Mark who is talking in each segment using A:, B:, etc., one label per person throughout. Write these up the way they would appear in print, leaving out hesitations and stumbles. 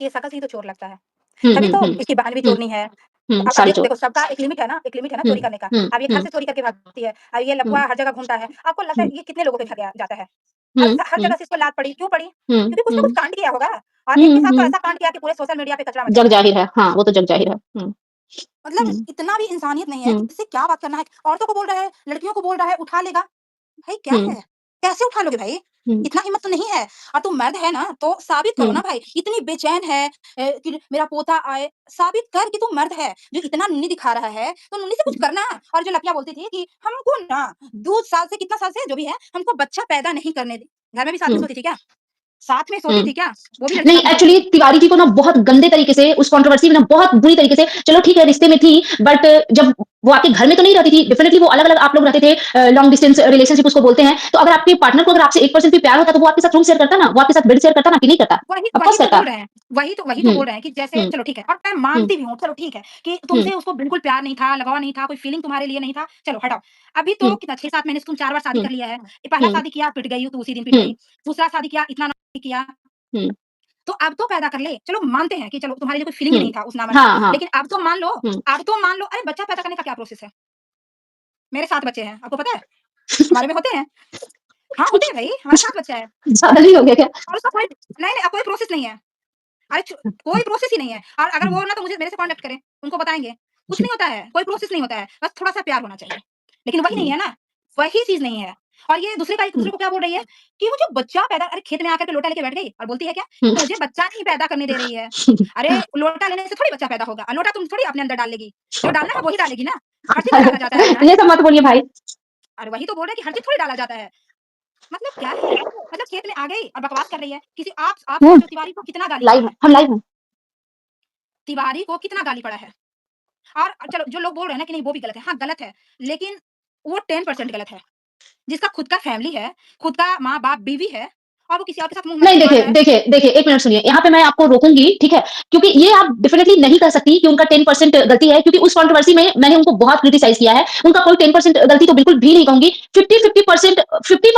A: ये शकल से ही तो चोर लगता है।
B: हुँ,
A: तभी
B: हुँ,
A: तो
B: हुँ।
A: इसकी बहन भी
B: हुँ,
A: चोरनी है।
B: हुँ,
A: अब
B: सारे
A: देखो
B: चोर।
A: देखो सबका एक लिमिट है ना
B: हुँ,
A: चोरी करने का।
B: हुँ,
A: अब ये घर
B: हुँ,
A: से चोरी करके भागती है, अब ये
B: हुँ,
A: लफुआ हर जगह घूमता है। आपको लगता है
B: हुँ,
A: ये कितने लोगों के घर गया जाता है?
B: हुँ,
A: हर हर
B: हुँ,
A: जगह से इसको लात पड़ी, क्यों पड़ी?
B: हुँ,
A: क्योंकि कुछ ना कुछ
B: हुँ,
A: कांड किया होगा और एक
B: हुँ,
A: के साथ तो
B: हुँ।
A: ऐसा कांड किया कि पूरे सोशल मीडिया पे कचरा मच
B: जग
A: जाएगा।
B: ज़ाहिर है। हाँ, वो तो जग ज़ाहिर है। हुँ,
A: मतलब
B: हुँ,
A: इतना भी इंसानियत नहीं है कि
B: हुँ,
A: इससे क्या बात करना है? औरतों को बोल रहा है, लड़कियों को बोल रहा है, उठा लेगा। भाई क्या
B: हुँ,
A: है? कैसे उठा लोगे भाई?
B: हुँ,
A: इतना हिम्मत तो नहीं है। और तुम मर्द है ना, तो साबित करो
B: हुँ,
A: ना भाई। इतनी बेचैन है कि मेरा पोता आए, साबित कर कि तू मर्द है। जो इतना नुन्नी दिखा रहा है, तो नुन्नी से कुछ
B: हुँ,
A: करना। और जो लपिया बोलती थी कि हमको ना 2 साल से कितना साल से जो भी है, हमको बच्चा पैदा नहीं करने दी। घर में भी साथ में
B: हुँ,
A: सोती थी क्या? साथ में सोती
B: हुँ।
A: थी क्या? वो भी लड़की
B: नहीं
A: साथ में सोती
B: एक्चुअली
A: थी।
B: तिवारी जी को ना बहुत गंदे तरीके से उस कंट्रोवर्सी में ना बहुत बुरी तरीके से चलो ठीक है रिश्ते में थी बट जब वो आपके घर में तो नहीं रहती थी डेफिनेटली वो अलग-अलग आप लोग रहते थे लॉन्ग डिस्टेंस रिलेशनशिप उसको बोलते हैं। तो अगर आपके पार्टनर को अगर आपसे 1% भी प्यार होता तो वो आपके साथ रूम शेयर करता ना? वो आपके साथ बेड शेयर करता ना कि नहीं करता?
A: वही
B: ऑफ
A: वही
B: कोर्स
A: तो
B: करता।
A: बोल रहे हैं। वही तो
B: हुँ,
A: बोल रहे हैं कि जैसे
B: हुँ,
A: चलो ठीक है और मैं
B: हुँ,
A: मानती भी हूँ, चलो ठीक है कि
B: हुँ,
A: तुमसे उसको बिल्कुल प्यार नहीं था, लगाव नहीं था, कोई फीलिंग तुम्हारे लिए नहीं था, चलो हटाओ। अभी तो
B: हुँ,
A: कितना 6-7 महीने से तुम 4 बार शादी
B: हुँ,
A: कर लिया है। ये पहला
B: हुँ,
A: शादी किया, पिट गई हो तो उसी दिन पिट
B: हुँ,
A: गई। दूसरा शादी किया, इतना नहीं किया,
B: हुँ,
A: तो अब तो पैदा कर ले। चलो मानते हैं कि चलो तुम्हारे लिए कोई फीलिंग ही
B: हुँ।
A: नहीं था उस नामर्द का।
B: हाँ, हाँ।
A: लेकिन
B: हुँ।
A: अब तो मान लो अरे बच्चा पैदा करने का क्या प्रोसेस है? मेरे 7 बच्चे हैं, आपको पता है? हमारे में होते हैं। हाँ, होते हैं भई, हमारा 7 बच्चा है
B: ज़्यादा नहीं हो गया क्या?
A: और उसका कोई नहीं, अब कोई प्रोसेस नहीं है। अरे च कोई प्रोसेस ही नहीं है और अगर वो
B: हुँ,
A: हो ना तो मुझे मेरे से कॉन्टैक्ट करें, उनको बताएँगे। कुछ नहीं होता है, कोई प्रोसेस नहीं होता है, बस थोड़ा-सा प्यार होना चाहिए। लेकिन वही नहीं
B: हुँ,
A: है ना, वही चीज़ नहीं है। और ये
B: हुँ,
A: एक-दूसरे को क्या बोल रही है कि मुझे बच्चा पैदा अरे खेत में आकर के लोटा लेके बैठ गई और बोलती है क्या
B: हुँ।
A: कि मुझे बच्चा नहीं पैदा करने दे रही है। अरे लोटा लेने से थोड़ी बच्चा पैदा होगा, लोटा तुम थोड़ी अपने अंदर डाल लेगी। जो डालना है वही डालेगी ना, हर चीज़ में डाला जाता है अपना।
B: ये सब मत बोलिए भाई।
A: और वही तो बोल रहे हैं कि हर चीज़ थोड़ी डाला जाता है। मतलब क्या है? मतलब खेत में आ गई और बकवास कर रही है। किसी आप
B: हुँ,
A: सोचो तिवारी को कितना गाली पड़ा
B: लाइव है,
A: है।
B: हम लाइव हैं।
A: तिवारी को कितना गाली पड़ा है। और चलो जो लोग बोल रहे हैं ना कि नहीं वो भी गलत है, हाँ, गलत है, लेकिन वो 10% गलत है। जिसका खुद का फैमिली है, खुद का माँ-बाप, बीवी है और वो किसी और के साथ मुँह
B: नहीं
A: मत्ती मार
B: देखिए,
A: रहा है।
B: देखिए, देखिए 1 मिनट सुनिए, यहाँ पे मैं आपको रोकूँगी, ठीक है? क्योंकि ये आप डेफिनिटली नहीं कह सकती कि उनका 10% गलती है क्योंकि उस कंट्रोवर्सी में मैंने उनको बहुत क्रिटिसाइज़ किया है। उनका कोई 10% गलती तो बिल्कुल भी नहीं कहूँगी। 50-50%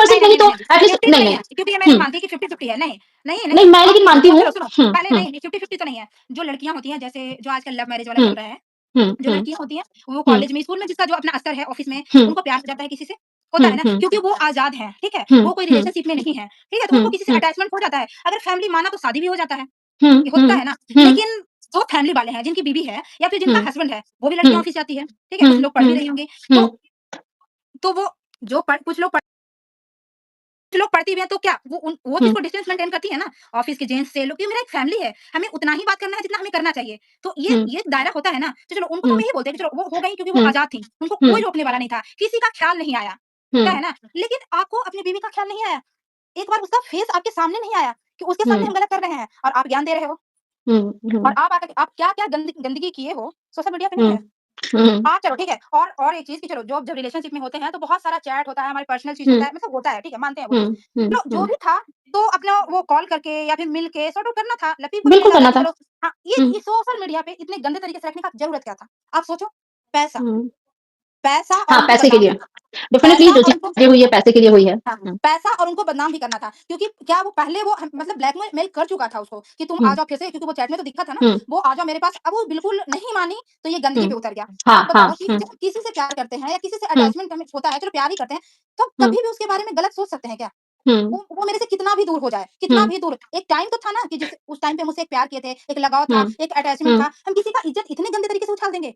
A: नहीं,
B: 50%
A: नहीं,
B: नहीं
A: नहीं, नहीं,
B: तो
A: नहीं,
B: एटलीस्ट
A: 50 तो
B: नहीं,
A: नहीं
B: नहीं।
A: है, क्योंकि ये मैं नहीं
B: हुँ,
A: मानती कि 50-50 है, नहीं, नहीं,
B: नहीं
A: नहीं
B: मैं
A: और
B: लेकिन
A: देखो
B: मानती
A: जो
B: हूँ।
A: चलो सुनो,
B: हुँ,
A: पहले
B: हुँ,
A: नहीं, 50-50 तो नहीं है। जो लड़कियाँ होती हैं जैसे जो आजकल लव मैरिज वाला
B: हुँ,
A: चल रहा है,
B: हुँ,
A: जो
B: हुँ,
A: लड़कियाँ होती हैं, वो
B: हुँ,
A: कॉलेज में, स्कूल में जिसका जो अपना स्तर है, ऑफिस में,
B: हुँ,
A: उनको प्यार हो जाता है किसी से, होता
B: हुँ,
A: है ना?
B: हुँ,
A: क्योंकि वो आज़ाद हैं, ठीक है?
B: हुँ,
A: वो कोई
B: हुँ,
A: रिलेशनशिप में नहीं है, ठीक है? तो
B: हुँ,
A: उनको किसी से
B: हुँ,
A: अटैचमेंट हो जाता है। अगर फैमिली माना तो शादी भी हो जाता है,
B: हुँ,
A: ये
B: हुँ,
A: होता है ना?
B: हुँ,
A: लेकिन जो फैमिली वाले हैं, जिनकी बीवी है या फिर जिनका
B: हुँ,
A: हस्बैंड है, वो भी
B: हुँ,
A: लड़कियाँ ऑफिस जाती है, ठीक है?
B: हुँ,
A: कुछ लोग पढ़ भी
B: हुँ,
A: रही होंगी,
B: हुँ,
A: तो वो जो पढ़ कुछ लोग कुछ लोग पढ़ती भी हैं तो क्या वो चीज़
B: हुँ,
A: को डिस्टेंस मेंटेन करती है ना, ऑफिस के जेंट्स से लोग क्योंकि मेरा एक फैमिली है, हमें उतना ही बात करना है जितना हमें करना चाहिए। तो
B: हुँ,
A: ये दायरा होता है ना, तो चलो उनको तो हम
B: हुँ,
A: यही बोलते हैं कि चलो वो हो गई क्योंकि वो
B: हुँ,
A: आज़ाद थी, उनको
B: हुँ,
A: कोई रोकने वाला नहीं था, किसी का ख्याल नहीं आया, होता
B: हुँ,
A: है ना? लेकिन आपको अपनी बीवी का ख्याल नहीं आया, एक बार उसका फेस आपके सामने नहीं आया कि उसके सामने
B: हुँ,
A: हम गलत कर रहे हैं और आप ज्ञान दे रहे हो
B: हुँ,
A: और
B: हुँ,
A: आप आकर के आप क्या-क्या गंदगी किए हो, सोशल मीडिया पे नहीं
B: हुँ,
A: है।
B: हुँ,
A: चलो ठीक है और एक चीज़ कि चलो जब रिलेशनशिप में होते हैं तो बहुत सारा चैट होता है, हमारी पर्सनल चीज़
B: हुँ,
A: होता है, मतलब होता है, ठीक है, मानते हैं वो चीज़।
B: हुँ, हुँ,
A: चलो जो
B: हुँ।
A: भी था तो अपना वो कॉल करके या फिर मिल के सॉर्ट आउट करना था। लतीफ़ को भी यही
B: बिल्कुल
A: लगा
B: करना
A: कि
B: था।
A: चलो हाँ,
B: हुँ,
A: ये सोशल मीडिया पे इतने गंदे तरीके से रखने का ज़रूरत क्या था? आप सोचो, पैसा,
B: हुँ।
A: पैसा और
B: हाँ,
A: उनको
B: पैसे के
A: बदनाम
B: लिए।
A: करना।
B: डेफ़िनिटली
A: पैसा
B: जो
A: और उनको
B: चीज़ें हुई है पैसे के लिए हुई है।
A: हाँ,
B: हुँ,
A: पैसा और उनको बदनाम भी करना था क्योंकि क्या वो पहले वो मतलब ब्लैकमेल मेल कर चुका था उसको कि तुम आ
B: हुँ,
A: जाओ फिर से क्योंकि वो चैट में तो दिखा था ना,
B: हुँ,
A: वो आ जाओ मेरे पास। अब वो बिल्कुल नहीं मानी तो ये गंदगी
B: हुँ।
A: पे उतर गया।
B: हाँ,
A: आप बताओ
B: हाँ।
A: कि
B: हुँ,
A: जब किसी से प्यार करते हैं या किसी से
B: हुँ,
A: अटैचमेंट हमें होता है, चलो प्यार ही करते हैं, तो
B: हुँ,
A: कभी भी उसके बारे में गलत सोच सकते हैं क्या?
B: हुँ,
A: वो मेरे से कितना भी दूर हो जाए, कितना
B: हुँ,
A: भी दूर, एक टाइम तो था ना कि जिस उस टाइम पे मुझसे एक प्यार किए थे, एक लगाव
B: हुँ,
A: था, एक अटैचमेंट
B: हुँ,
A: था, हम किसी का इज़्ज़त इतने गंदे तरीके से उछाल देंगे?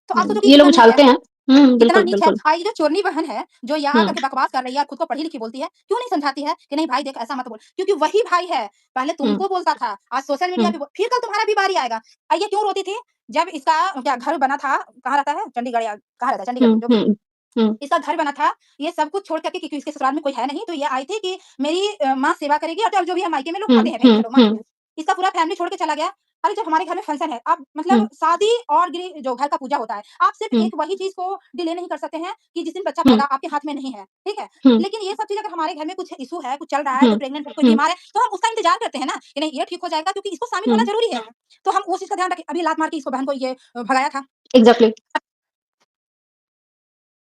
A: तो आप
B: हुँ।
A: सोचो कि
B: ये लोग
A: कितना नीच है।
B: उछालते हैं। हुँ,
A: कितना
B: बिल्कुल,
A: नीच है।
B: बिल्कुल।
A: ये जो चोरनी बहन है, जो ये
B: हुँ,
A: आकर के बकवास कर रही है और खुद को पढ़ी-लिखी बोलती है, क्यों नहीं समझाती है कि नहीं भाई देख ऐसा मत बोल? क्योंकि वही भाई है, पहले
B: हुँ,
A: तुमको बोलता था, आज सोशल मीडिया
B: हुँ,
A: पे फिर कल तुम्हारा भी बारी आएगा। ये क्यों रोती थी? जब इसका क्या घर बना था, कहाँ रहता है? चंडीगढ़ या कहाँ रहता है? चंडीगढ़
B: हुँ,
A: में जो भी है।
B: हुँ, हुँ,
A: इसका घर बना था, ये सब कुछ छोड़ कर के क्योंकि इसके ससुराल में कोई है नहीं, तो ये आई थी कि मेरी माँ सेवा करेगी और जो भी है मायके में लोग
B: हुँ,
A: आते हैं भई,
B: हुँ,
A: चलो मान
B: हुँ,
A: लिया। इसका पूरा फैमिली छोड़ के चला गया। अरे जब हमारे घर में फंक्शन है, आप
B: हुँ,
A: मतलब शादी और जो घर का पूजा होता है, आप सिर्फ़
B: हुँ,
A: एक वही चीज़ को डिले नहीं कर सकते हैं कि जिस दिन बच्चा
B: हुँ,
A: पाएगा, आपके हाथ में नहीं है, ठीक है?
B: हुँ,
A: लेकिन ये सब चीज़ अगर हमारे घर में कुछ इश्यू है, कुछ चल रहा है,
B: हुँ,
A: कोई प्रेग्नेंट है, कोई
B: हुँ,
A: बीमार है, तो हम उसका इंतज़ार करते हैं ना कि नहीं ये ठीक हो जाएगा क्योंकि इसको शामिल
B: हुँ।
A: होना ज़रूरी है। तो हम उस चीज़ का ध्यान रखें। अभी लात मार के इसको बहन को ये भगाया था।
B: एग्ज़ैक्टली।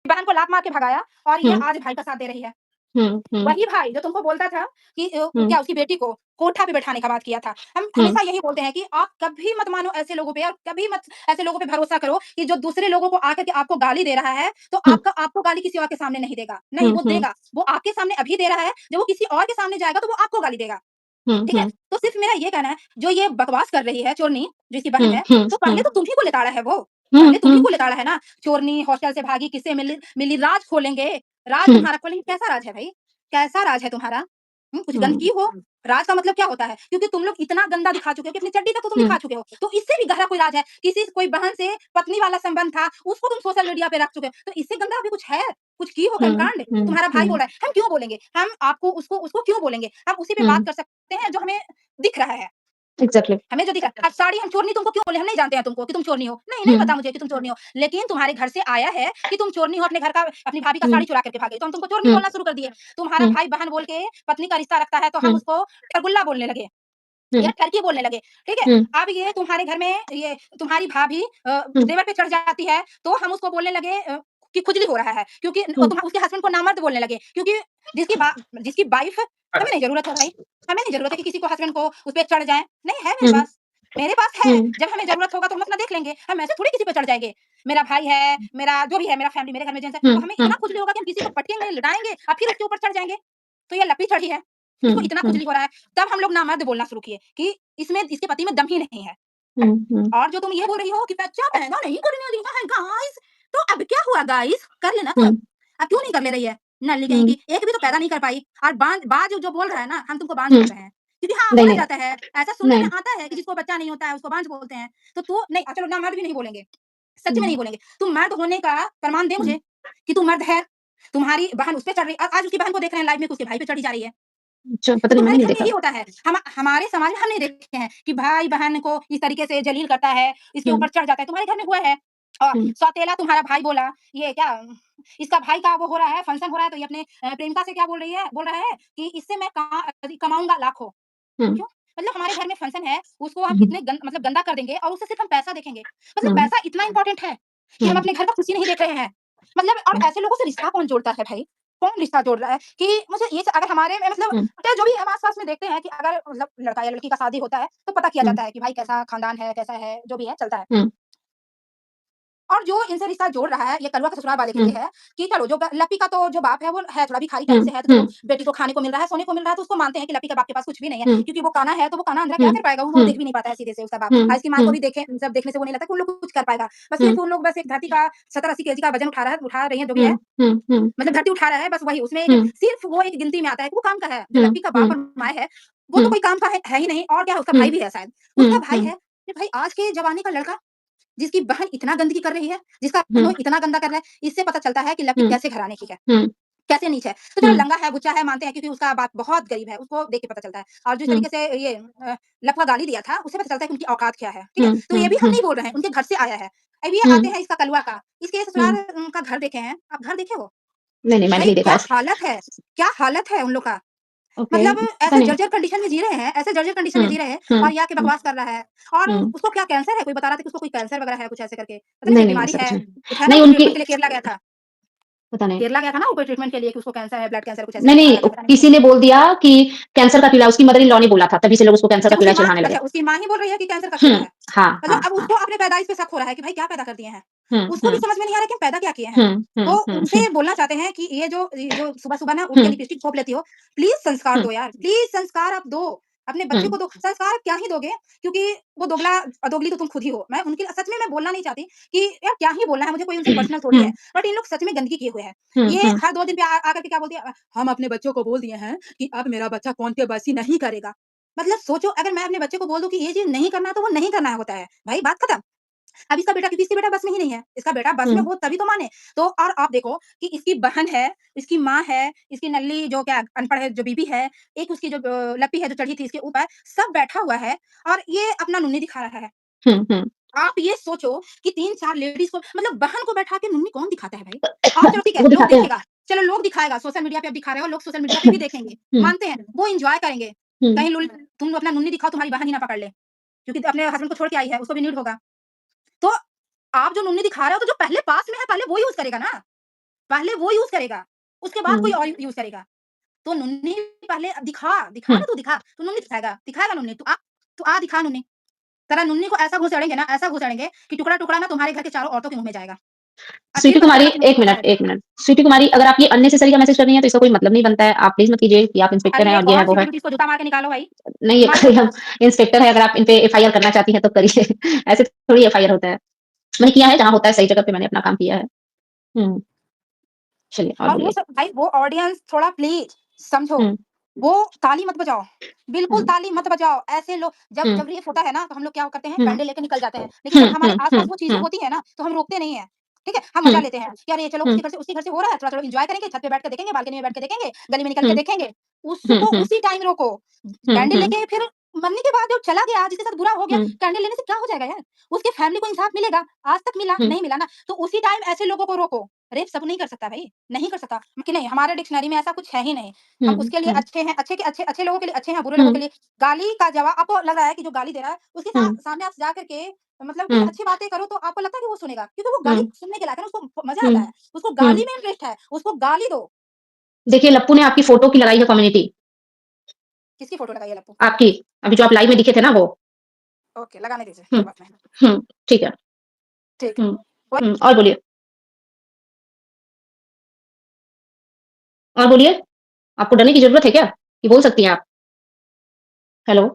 A: बहन को लात मार के भगाया और ये
B: हुँ,
A: आज भाई का साथ दे रही है।
B: हुँ, हुँ,
A: वही भाई जो तुमको बोलता था कि
B: हुँ,
A: क्या उसकी बेटी को कोठा पे बैठाने का बात किया था। हम
B: हुँ,
A: हमेशा यही बोलते हैं कि आप कभी मत मानो ऐसे लोगों पे और कभी मत ऐसे लोगों पे भरोसा करो कि जो दूसरे लोगों को आकर के आपको गाली दे रहा है, तो
B: हुँ,
A: आपको गाली किसी और के सामने नहीं देगा। नहीं,
B: हुँ,
A: वो
B: हुँ,
A: देगा। वो आपके सामने अभी दे रहा है, जब वो किसी और के सामने जाएगा तो वो आपको गाली देगा।
B: हुँ,
A: ठीक है?
B: हुँ,
A: तो सिर्फ़ मेरा ये कहना है, जो ये बकवास कर रही है चोरनी, जिसकी बहन
B: हुँ,
A: है,
B: हुँ,
A: तो पहले
B: हुँ,
A: तो तुम ही को लेटाड़ा है वो।
B: हुँ,
A: पहले तुम ही
B: हुँ,
A: को लेटाड़ा है ना। चोरनी हॉस्टल से भागी, किससे मिली मिली, राज खोलेंगे। राज
B: हुँ,
A: तुम्हारा खोलेंगे, कैसा राज है भई? कैसा राज है तुम्हारा? कुछ
B: हुँ,
A: गंदगी हो, राज का मतलब क्या होता है? क्योंकि तुम लोग इतना गंदा दिखा चुके हो कि अपनी चड्डी तक तो तुम
B: हुँ,
A: दिखा चुके हो। तो इससे भी गहरा कोई राज है, किसी कोई बहन से पत्नी वाला संबंध था, उसको तुम सोशल मीडिया पे रख चुके हो। तो इससे गंदा अभी कुछ है? कुछ की हो
B: हुँ,
A: कर्मकांड?
B: हुँ,
A: तुम्हारा भाई
B: हुँ,
A: बोल रहा है, हम क्यों बोलेंगे? हम आपको उसको उसको क्यों बोलेंगे? हम उसी पे बात
B: हुँ,
A: कर सकते हैं जो हमें दिख रहा है।
B: एग्ज़ैक्टली।
A: हमें जो दिख रहा है, अब साड़ी हम चोरनी तुमको क्यों बोले? हम नहीं जानते हैं तुमको कि तुम चोरनी हो। नहीं, नहीं
B: हुँ,
A: पता मुझे कि तुम चोरनी हो। लेकिन तुम्हारे घर से आया है कि तुम चोरनी हो, अपने घर का अपनी भाभी का
B: हुँ,
A: साड़ी चुरा करके भाग गई। तो हम तुमको चोरनी
B: हुँ,
A: बोलना शुरू कर दिए। तुम्हारा
B: हुँ,
A: भाई बहन बोल के पत्नी का रिश्ता रखता है तो हम
B: हुँ,
A: उसको ठरगुल्ला बोलने लगे या
B: हुँ,
A: ठरकी बोलने लगे। ठीक है?
B: हुँ,
A: अब ये तुम्हारे घर में ये तुम्हारी भाभी
B: हुँ,
A: देवर पे चढ़ जाती है तो हम उसको बोलने लगे कि खुजली हो रहा है क्योंकि
B: हुँ,
A: तुम उसके हस्बैंड को नामर्द बोलने लगे क्योंकि जिसकी वाइफ हमें नहीं ज़रूरत है भाई। हमें नहीं ज़रूरत है कि किसी को हस्बैंड को उस पे चढ़ जाएँ। नहीं है मेरे
B: हुँ,
A: पास। मेरे पास है।
B: हुँ,
A: जब हमें ज़रूरत होगा तो हम अपना देख लेंगे। हम ऐसे थोड़ी किसी पे चढ़ जाएँगे। मेरा भाई है, मेरा जो भी है, मेरा फैमिली मेरे घर में जेंट्स है,
B: हुँ,
A: तो हमें
B: हुँ,
A: इतना खुजली होगा कि हम किसी को पटकेंगे, लिटाएँगे और फिर उसके ऊपर चढ़ जाएँगे। तो ये लपी चढ़ी है।
B: हुँ,
A: इसको इतना
B: हुँ,
A: खुजली हो रहा है। तब हम लोग नामर्द बोलना शुरू किए कि इसमें इसके पति में दम ही नहीं है।
B: हुँ, हुँ,
A: और जो तुम ये बोल रही हो कि बच्चा पैदा नहीं करने देना है गाइस, तो अब क्या हुआ गाइस? कर लेना
B: हुँ,
A: तब। अब क्यों नहीं कर ले रही है? नल्ली कहीं
B: हुँ,
A: की, एक भी तो पैदा नहीं कर पाई और बाँझ जो बोल रहा है ना, हम तुमको बाँझ
B: हुँ,
A: बोल रहे हैं। क्योंकि हाँ,
B: नहीं,
A: बोला
B: नहीं,
A: जाता है, ऐसा सुनने में
B: नहीं,
A: आता है कि जिसको बच्चा नहीं होता है उसको बाँझ बोलते हैं। तो तू नहीं चलो ना मर्द भी नहीं बोलेंगे, सच में
B: हुँ,
A: नहीं बोलेंगे। तुम मर्द होने का प्रमाण दे
B: हुँ,
A: मुझे कि तू मर्द है। तुम्हारी बहन उस पे चढ़ रही आज उसकी बहन को देख रहे हैं लाइव में कि उसके भाई पे चढ़ी जा रही है।
B: अच्छा, पता
A: तो
B: नहीं मैंने
A: तुम्हारे
B: नहीं
A: घर में
B: देखा।
A: यही होता है। हमारे समाज में हम नहीं देखे हैं कि भाई-बहन को इस तरीके से जलील करता है, इसके
B: हुँ,
A: ऊपर चढ़ जाता है। तुम्हारे घर में हुआ है। और
B: हुँ,
A: सौतेला तुम्हारा भाई बोला, ये क्या इसका भाई का वो हो रहा है, फंक्शन हो रहा है तो ये अपने प्रेमिका से क्या बोल रहा है कि इससे मैं कमाऊँगा लाखों।
B: हुँ,
A: क्यों? मतलब हमारे घर में फंक्शन है, उसको हम
B: हुँ,
A: इतने मतलब गंदा कर देंगे और उससे सिर्फ़ हम पैसा देखेंगे। मतलब
B: हुँ,
A: पैसा इतना इम्पोर्टेंट है कि हम
B: हुँ,
A: अपने घर का खुशी नहीं देख रहे हैं। मतलब और
B: हुँ,
A: ऐसे लोगों से रिश्ता कौन जोड़ता है भाई? कौन रिश्ता जोड़ रहा है कि मुझे ये अगर हमारे में मतलब
B: हुँ,
A: पता है जो भी हम आस-पास में देखते हैं कि अगर मतलब लड़का या लड़की का शादी होता है, तो पता किया
B: हुँ,
A: जाता है कि भाई कैसा खानदान है, कैसा है, जो भी है चलता है।
B: हुँ,
A: और जो इनसे रिश्ता जोड़ रहा है, ये कलवा के ससुराल वाले के
B: हुँ,
A: लिए है कि चलो जो लप्पी का तो जो बाप है वो है थोड़ा भिखारी
B: हुँ,
A: टाइप से है, तो
B: हुँ,
A: चलो बेटी को खाने को मिल रहा है, सोने को मिल रहा है, तो उसको मानते हैं कि लप्पी के बाप के पास कुछ भी नहीं है।
B: हुँ,
A: क्योंकि वो काना है, तो वो काना अंदर क्या
B: हुँ,
A: कर पाएगा? वो
B: हुँ,
A: देख भी नहीं पाता है सीधे से उसका बाप।
B: हुँ,
A: इसकी माँ को
B: हुँ,
A: भी देखे सब देखने से वो नहीं लगता कि उन लोग कुछ कर पाएगा। बस
B: हुँ,
A: सिर्फ़ उन लोग बस एक धरती का 70-80 केजी का वज़न उठा रही हैं, जो भी
B: हुँ,
A: है।
B: हुँ, हुँ,
A: मतलब धरती उठा रहा है, बस वही उसमें एक
B: हुँ,
A: सिर्फ़ वो एक गिनती में आता है कि वो काम का है। जो
B: हुँ,
A: लप्पी का बाप
B: हुँ,
A: और माँ है, वो तो
B: हुँ,
A: कोई काम का है ही नहीं और क्या उसका
B: हुँ,
A: भाई भी है शायद। उसका
B: हुँ,
A: भाई
B: हुँ,
A: है, कि भाई आज के ज़माने का लड़का जिसकी बहन इतना गंदगी कर रही है, जिसका
B: हुँ,
A: बहनोई इतना गंदा कर रहा है, इससे पता चलता है कि लड़की
B: हुँ,
A: कैसे घराने की है,
B: हुँ,
A: कैसे नीच है। तो चलो
B: हुँ,
A: लंगा है, बुच्चा है मानते हैं क्योंकि उसका बाप बहुत गरीब है, उसको देख के पता चलता है। और जिस
B: हुँ,
A: तरीके से ये लफ़ा गाली दिया था, उससे पता चलता है कि उनकी औकात क्या है, ठीक है?
B: हुँ,
A: तो
B: हुँ,
A: ये भी हम
B: हुँ,
A: नहीं बोल रहे हैं, उनके घर से आया है। अब ये
B: हुँ,
A: आते हैं इसका कलवा का, इसके
B: हुँ,
A: ससुराल का घर देखे हैं, आप घर देखे हो?
B: नहीं, नहीं, मैंने
A: भाई
B: नहीं देखा ऐसे।
A: क्या हालत है उन लोग का।
B: ओके,
A: मतलब
B: पता
A: ऐसे
B: नहीं।
A: जर्जर कंडीशन में जी रहे हैं ऐसे जर्जर कंडीशन में
B: हुँ,
A: जी रहे हैं
B: हुँ,
A: और ये आके
B: हुँ,
A: बकवास कर रहा है। और
B: हुँ,
A: उसको क्या कैंसर है, कोई बता रहा था कि उसको कोई कैंसर वगैरह है कुछ ऐसे करके। पता नहीं
B: नहीं,
A: कोई
B: नहीं,
A: बीमारी
B: ऐसा कुछ
A: है,
B: नहीं।
A: कुछ है ना
B: नहीं,
A: वो
B: उनकी
A: ट्रीटमेंट के लिए केरला गया था।
B: पता नहीं।
A: केरला गया था ना वो कोई ट्रीटमेंट के लिए कि उसको कैंसर है, ब्लड कैंसर कुछ ऐसे
B: नहीं,
A: दिखा रहा था,
B: नहीं,
A: पता नहीं।
B: किसी ने बोल दिया कि कैंसर का कीड़ा उसकी मदर इन लॉ ने बोला था, तभी से लोग उसको कैंसर का कीड़ा चढ़ाने लगे।
A: उसकी माँ ही बोल रही है कि कैंसर का
B: हुँ,
A: कीड़ा है।
B: हाँ,
A: मतलब
B: हाँ,
A: अब
B: हाँ।
A: उसको अपने पैदाइश पे शक हो रहा है कि भाई क्या पैदा कर दिए हैं।
B: हुँ,
A: उसको भी
B: हुँ,
A: समझ में नहीं आ रहा कि हम पैदा क्या किए हैं।
B: हुँ, हुँ,
A: तो
B: हुँ, हुँ,
A: उनसे बोलना चाहते हैं कि ये जो सुबह-सुबह ना उठ
B: हुँ,
A: के लिपस्टिक थोप लेती हो, प्लीज़ संस्कार
B: हुँ,
A: दो यार, प्लीज़ संस्कार आप दो। अपने
B: हुँ,
A: बच्चे को दो। संस्कार क्या ही दोगे क्योंकि वो दोगली तो तुम खुद ही हो। मैं उनके सच में मैं बोलना नहीं चाहती कि यार क्या ही बोलना है, मुझे कोई उनसे पर्सनल थोड़ी है।
B: हुँ,
A: बट इन लोग सच में गंदगी किए हुए हैं।
B: हुँ,
A: ये
B: हुँ,
A: हर 2 दिन पे आकर के क्या बोलती है हम अपने बच्चों को बोल दिए हैं कि अब मेरा बच्चा कॉन्टेबसी नहीं करेगा। मतलब सोचो अगर मैं अपने बच्चे को बोल दूँ कि ये चीज़ नहीं करना तो वो नहीं करना होता है। भाई बात खत्म। अब इसका बेटा क्योंकि इसका बेटा बस में ही नहीं है। इसका बेटा बस में
B: हुँ,
A: हो तभी तो माने। तो और आप देखो कि इसकी बहन है, इसकी माँ है, इसकी नल्ली जो क्या अनपढ़ है जो बीबी है, एक उसकी जो लप्पी है जो चढ़ी थी इसके ऊपर, सब बैठा हुआ है और ये अपना नुन्नी दिखा रहा है।
B: हुँ, हुँ।
A: आप ये सोचो कि 3-4 लेडीज़ को मतलब बहन को बैठा के नुन्नी कौन दिखाता है भाई? और चलो ठीक है,
B: वो
A: लोग
B: दिखाते हैं।
A: देखेगा, चलो लोग दिखाएगा, सोशल मीडिया पे अब दिखा रहे हो, लोग सोशल मीडिया पे भी देखेंगे,
B: हुँ,
A: मानते हैं, वो एन्जॉय करेंगे।
B: हुँ,
A: कहीं तुम अपना नुन्नी दिखाओ तुम्हारी बहन ही ना पकड़ ले, क्योंकि अपने हस्बैंड को छोड़ के आई है, उसको भी नीड होगा। तो आप जो नुन्नी दिखा रहे हो तो जो पहले पास में है पहले वो यूज़ करेगा ना, पहले वो यूज़ करेगा, उसके बाद कोई
B: हुँ,
A: और यूज़ करेगा। तो नुन्नी पहले दिखा
B: हुँ,
A: ना, तू दिखा, तू नुन्नी दिखाएगा नुन्नी, तू आ दिखा नुन्नी। तेरा नुन्नी को ऐसा घुसेड़ेंगे ना, ऐसा घुसेड़ेंगे कि टुकड़ा-टुकड़ा ना तुम्हारे घर के चारों औरतों के मुँह में जाएगा। अच्छी
B: स्वीटी
A: तरह
B: कुमारी
A: तेरा मुँह
B: 1
A: पता
B: मिनट,
A: है।
B: 1 मिनट। स्वीटी कुमारी अगर आप ये अननेसेसरी का मैसेज कर रही हैं तो इसका कोई मतलब नहीं बनता है। आप प्लीज़ मत कीजिए कि आप इंस्पेक्टर
A: अरे
B: हैं
A: ये
B: और ये है,
A: कौन
B: वो
A: सी
B: है।
A: ब्यूटी, इसको जूता मार के निकालो भाई,
B: नहीं, ये
A: मारो
B: कोई
A: इसको।
B: हम इंस्पेक्टर है, अगर आप इन पे एफआईआर करना चाहती हैं तो करिए। ऐसे थोड़ी एफआईआर होता है। मैंने किया है, जहाँ होता है सही जगह पे मैंने अपना काम किया है। हुँ, चलिए और
A: और वो
B: बोलिए।
A: सब भाई, वो ऑडियंस थोड़ा प्लीज़ समझो,
B: हुँ,
A: वो ताली मत बजाओ, बिल्कुल
B: हुँ,
A: ताली मत बजाओ। ऐसे लोग जब
B: हुँ,
A: जब रेप होता है ना, तो हम लोग क्या करते हैं,
B: हुँ,
A: डंडे लेके निकल जाते हैं। लेकिन
B: हुँ,
A: जब हमारे
B: हुँ,
A: आस-पास
B: हुँ,
A: वो चीज़ें
B: हुँ,
A: होती हैं ना, तो हम रोकते नहीं हैं, ठीक है? हम
B: हुँ,
A: मज़ा लेते हैं कि अरे चलो,
B: हुँ,
A: उसके घर से हो रहा है, थोड़ा-थोड़ा एन्जॉय करेंगे, छत पे बैठ के देखेंगे, बालकनी में बैठ के देखेंगे, गली में निकल के
B: हुँ,
A: देखेंगे।
B: हुँ,
A: उसको
B: हुँ,
A: उसी टाइम रोको।
B: हुँ,
A: डंडे
B: हुँ,
A: लेके फिर मरने के बाद जब चला गया, जिसके साथ बुरा हो गया,
B: हुँ,
A: कैंडल लेने से क्या हो जाएगा यार? उसके फैमिली को इंसाफ मिलेगा, आज तक मिला?
B: हुँ,
A: नहीं मिला ना। तो उसी टाइम ऐसे लोगों को रोको। रेप सब नहीं कर सकता भाई, नहीं कर सकता कि नहीं, हमारे डिक्शनरी में ऐसा कुछ है ही नहीं। हम
B: हुँ,
A: उसके लिए
B: हुँ,
A: अच्छे हैं, अच्छे के अच्छे अच्छे लोगों के लिए अच्छे हैं, बुरे लोगों
B: हुँ,
A: के लिए गाली का जवाब आपको लग रहा है कि जो गाली दे रहा है, उसके
B: हुँ,
A: सामने आप जा करके मतलब कुछ
B: हुँ,
A: अच्छी बातें करो, तो आपको लगता है कि वो सुनेगा, क्योंकि वो गाली
B: हुँ,
A: सुनने के लायक है ना, उसको मज़ा
B: हुँ,
A: आता है, उसको
B: हुँ।
A: गाली में इंटरेस्ट है, उसको गाली दो।
B: देखिए, लप्पू ने आपकी फ़ोटो की लगाई है कम्युनिटी,
A: किसकी फ़ोटो लगाई है लप्पू?
B: आपकी, अभी जो आप लाइव में दिखे थे ना वो।
A: ओके, लगाने दीजिए,
B: हुँ,
A: कोई बात नहीं।
B: हुँ, ठीक है।
A: ठीक है।
B: हुँ, हुँ, और बोलिए, और बोलिए? आपको डरने की ज़रूरत है क्या? कि बोल सकती हैं आप? हेलो?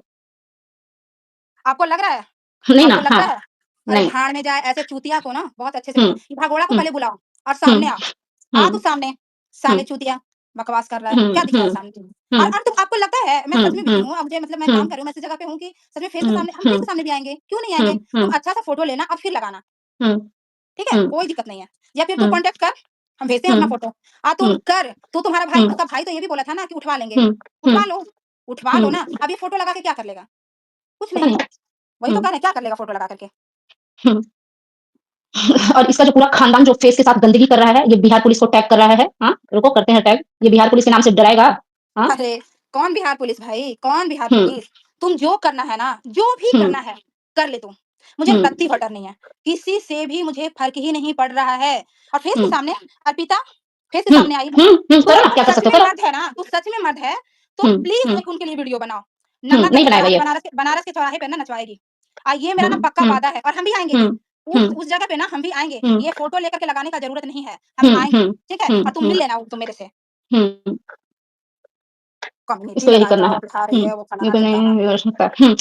A: आपको लग रहा है?
B: नहीं ना,
A: आपको लगता
B: हाँ,
A: है? अरे
B: नहीं।
A: भाड़ में जाए, ऐसे चूतिया को ना बहुत अच्छे से
B: हुँ,
A: पकड़, भगोड़ा को
B: हुँ,
A: पहले बुलाओ और
B: हुँ,
A: सामने आ। आ तू
B: हुँ,
A: सामने,
B: हुँ,
A: साले चूतिया, बकवास कर रहा है,
B: हुँ,
A: क्या दिख रहा है
B: हुँ,
A: सामने?
B: हुँ,
A: और तुम आपको लगता है मैं
B: हुँ,
A: सच में बिज़ी
B: हुँ,
A: हूँ, अब मुझे मतलब मैं काम
B: हुँ,
A: कर रही हूँ, मैं ऐसी जगह पे हूँ कि सच में
B: हुँ,
A: फेस
B: हुँ,
A: के सामने भी आएँगे, क्यों नहीं
B: हुँ,
A: आएँगे? तुम
B: हुँ,
A: अच्छा सा फ़ोटो लेना और फिर लगाना,
B: हुँ,
A: ठीक है?
B: हुँ,
A: कोई दिक्कत नहीं है। या फिर तू
B: हुँ,
A: कॉन्टैक्ट कर, हम भेजते हैं
B: हुँ,
A: अपना फ़ोटो। तुम
B: हुँ,
A: कर, तू तुम्हारा भाई,
B: हुँ,
A: उसका भाई तो ये भी बोला था ना कि उठवा लेंगे।
B: हुँ, हुँ,
A: उठवा लो
B: हुँ,
A: ना। अब ये फ़ोटो लगा के क्या कर लेगा? कुछ
B: पता
A: नहीं।
B: नहीं।
A: वही तो
B: हुँ,
A: कह रहे हैं, क्या कर लेगा फ़ोटो लगा कर के?
B: हुँ। और इसका जो पूरा खानदान जो फेस के साथ गंदगी कर रहा है, ये बिहार पुलिस को टैग कर रहा है। हाँ, रुको करते हैं टैग। ये बिहार पुलिस के नाम से डराएगा? हाँ?
A: अरे! कौन बिहार पुलिस भाई, कौन बिहार
B: हुँ,
A: पुलिस? तुम जो करना है ना, जो भी
B: हुँ,
A: करना है, कर ले तू। मुझे
B: हुँ,
A: रत्ती भर डर नहीं है। किसी से भी मुझे फ़र्क ही नहीं पड़ रहा है। और फेस के
B: हुँ,
A: सामने अर्पिता, फेस के
B: हुँ,
A: सामने आई है।
B: हुँ, हुँ,
A: तू
B: करो ना,
A: तू
B: क्या कर
A: सच
B: सकते हो
A: में
B: करो।
A: मर्द है ना, तू सच में मर्द है, तो
B: हुँ,
A: प्लीज़
B: हुँ,
A: एक उनके लिए वीडियो बनाओ।
B: हुँ,
A: नंगा
B: नहीं
A: करके
B: बनाएगा ये।
A: बनारस के चौराहे पे ना नचवाएगी। ये मेरा
B: हुँ,
A: ना पक्का
B: हुँ,
A: वादा है, और हम भी आएँगे
B: हुँ,
A: भी।
B: हुँ,
A: उस जगह पे ना हम भी आएँगे।
B: हुँ,
A: ये फ़ोटो लेकर के लगाने का ज़रूरत नहीं है। हम
B: हुँ,
A: आएँगे,
B: हुँ,
A: ठीक है?
B: हुँ,
A: और तुम
B: हुँ,
A: मिल लेना तुम मेरे से।
B: हुँ,
A: कम्युनिटी
B: इसको यही
A: लगाए
B: करना
A: जाओ,
B: है।
A: दिखा रही
B: हुँ,
A: है, वो
B: ये
A: फलाना
B: तो
A: ढिमकाना।
B: नहीं हो सकता। हुँ।